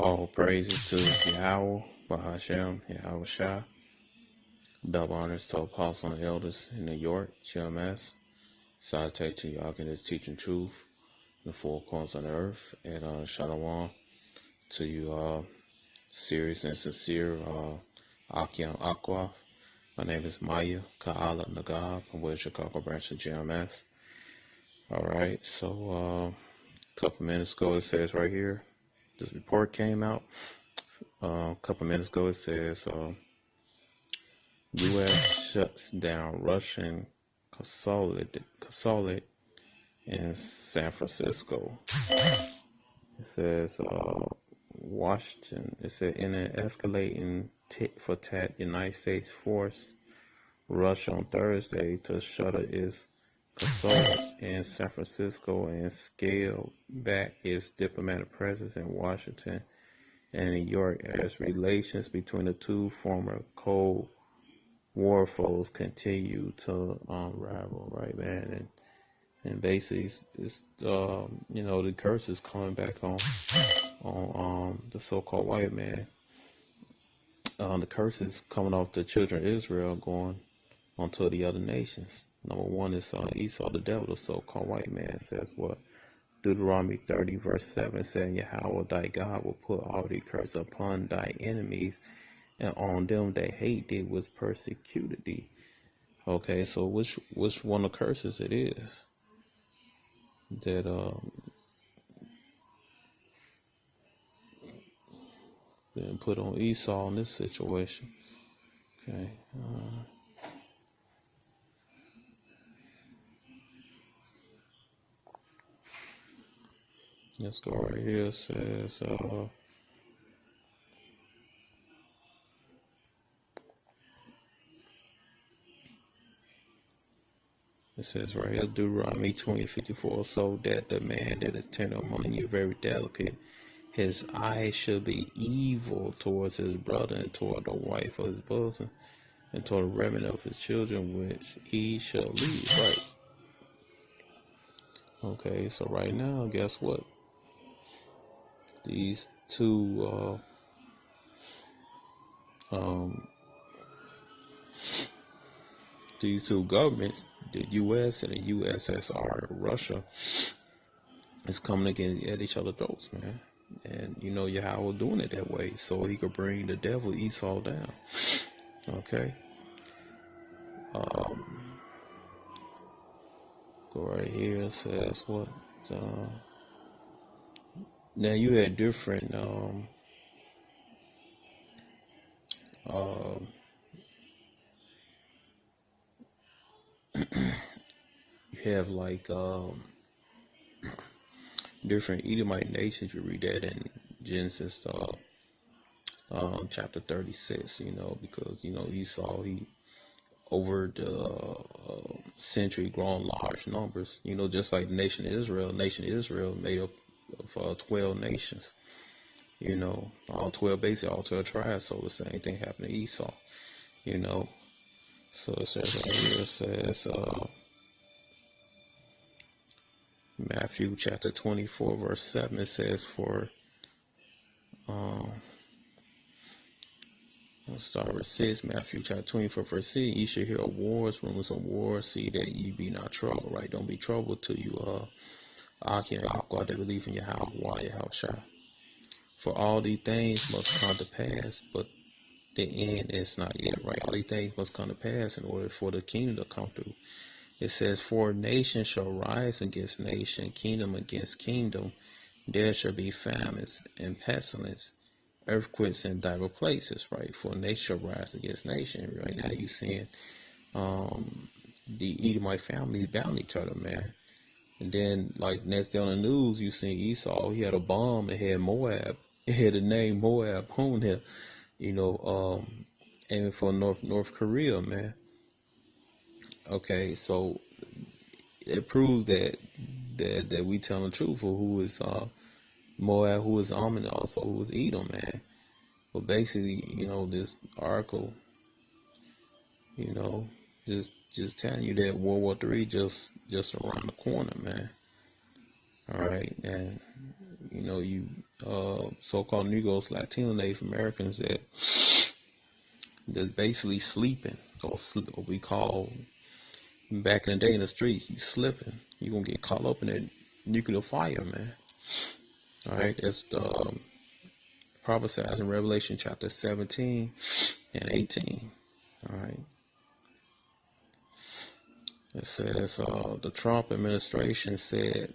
All praises to Yahweh, Bahashem, Yahweh Shah. Double honors to Apostle and Elders in New York, GMS. Salutate to y'all in this teaching truth in the four corners of the earth. And Shalom to you serious and sincere Akim Aqua. My name is Maya Ka'ala Nagab. I'm with Chicago branch of GMS. Alright, so a couple minutes ago it says right here, this report came out. A couple minutes ago it says U.S. shuts down Russian Consulate in San Francisco. It says Washington. It said in an escalating tit for tat, United States forced Russia on Thursday to shutter its consulate in San Francisco and scale back its diplomatic presence in Washington and New York as relations between the two former Cold War foes continue to unravel, right, man? And basically, it's the curse is coming back on the so-called white man. The curse is coming off the children of Israel going onto the other nations. Number one is Esau, the devil, the so-called white man, says what? Deuteronomy 30 verse 7 saying, Yahweh thy God will put all the curse upon thy enemies, and on them that hate thee was persecuted thee. Okay, so which one of the curses it is that been put on Esau in this situation? Okay, let's go right here. It says right here, Deuteronomy 20:54, so that the man that is tender among you, very delicate, his eyes should be evil towards his brother and toward the wife of his bosom and toward the remnant of his children, which he shall leave. Right. Okay, so right now, guess what? These two governments, the U.S. and the USSR, Russia, is coming again at each other's throats, man. And Yahweh doing it that way so he could bring the devil Esau down. Okay. Go right here. It says what? Now you had different you have like different Edomite nations. You read that in Genesis chapter 36, because Esau, he over the century grown large numbers, just like the nation of Israel. Nation of Israel made up of 12 nations, all 12 tribes. So the same thing happened to Esau, so it says right here, it says Matthew chapter 24 verse 7, it says for let's start with 6. Matthew chapter 24 verse 6, ye shall hear of wars, rumors of wars, see that ye be not troubled, right? Don't be troubled till you Akim Aqua, that believe in Yahweh Shah. For all these things must come to pass, but the end is not yet, right? All these things must come to pass in order for the kingdom to come through. It says, for nation shall rise against nation, kingdom against kingdom. There shall be famines and pestilence, earthquakes in diverse places, right? For nation shall rise against nation. Right now you're seeing the Edomite families bound each other, man. And then, like, next day on the news, you see Esau, he had a bomb that had Moab. It had the name Moab on here, aiming for North Korea, man. Okay, so it proves that we tell the truth of who is Moab, who is and also who is Edom, man. But basically, this article, just telling you that World War III just around the corner, man. All right, and you so-called Negroes, Latino, Native Americans that's basically sleeping, or what we call back in the day in the streets, you slipping, you gonna get caught up in that nuclear fire, man. All right, that's prophesied in Revelation chapter 17 and 18. All right, it says the Trump administration said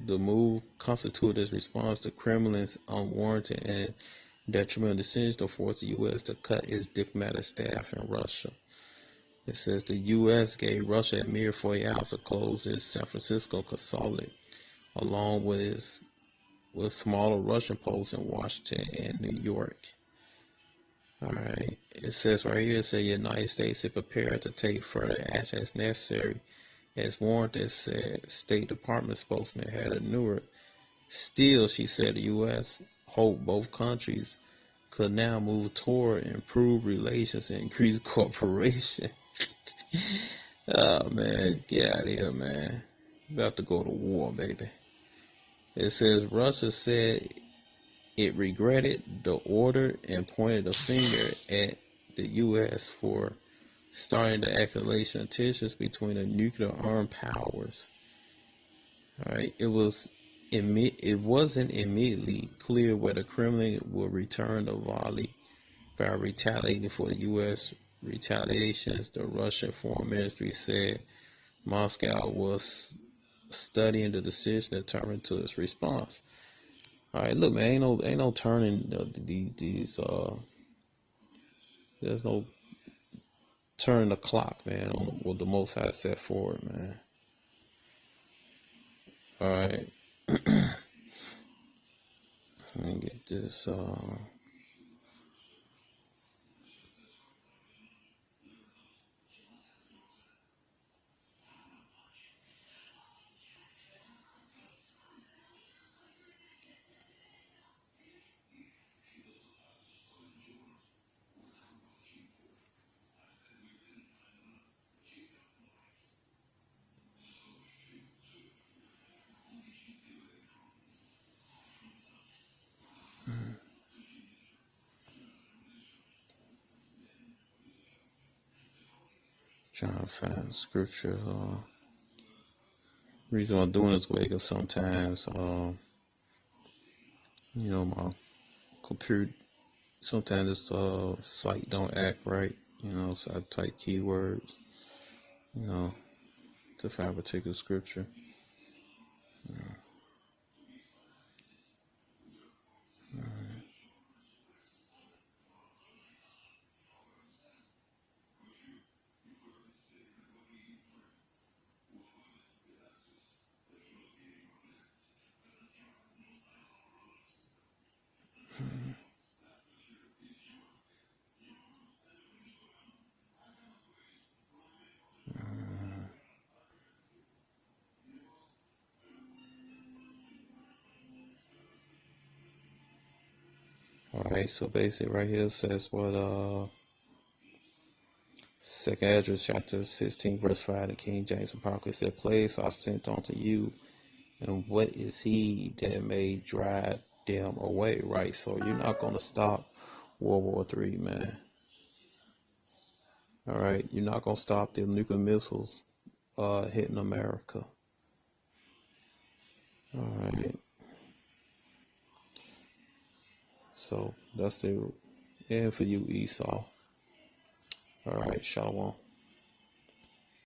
the move constituted its response to Kremlin's unwarranted and detrimental decision to force the U.S. to cut its diplomatic staff in Russia. It says the U.S. gave Russia a mere 40 hours to close its San Francisco consulate, along with smaller Russian posts in Washington and New York. All right. It says right here, it says the United States is prepared to take further action as necessary, as warranted, said State Department spokesman Heather Nauert. Still, she said the U.S. hoped both countries could now move toward improved relations and increase cooperation. Oh, man, get out of here, man. About to go to war, baby. It says Russia said it regretted the order and pointed a finger at the U.S. for starting the escalation of tensions between the nuclear armed powers. All right, it wasn't immediately clear whether the Kremlin would return the volley by retaliating for the U.S. retaliations. The Russian Foreign Ministry said Moscow was studying the decision and determined to its response. All right, look, man, ain't no turning these. There's no turning the clock, man, on what the Most High set forward, man. All right, let me get this. Trying to find scripture. Reason I'm doing this way because sometimes, my computer, sometimes this site don't act right. So I type keywords, to find a particular scripture. All right, so basically right here it says what second Esdras chapter 16 verse 5, the King James Apocrypha said, "Plagues are sent unto you, and what is he that may drive them away?" Right, so you're not gonna stop World War III, man. All right, you're not gonna stop the nuclear missiles hitting America. All right, so that's the end for you, Esau. All right, Shalom.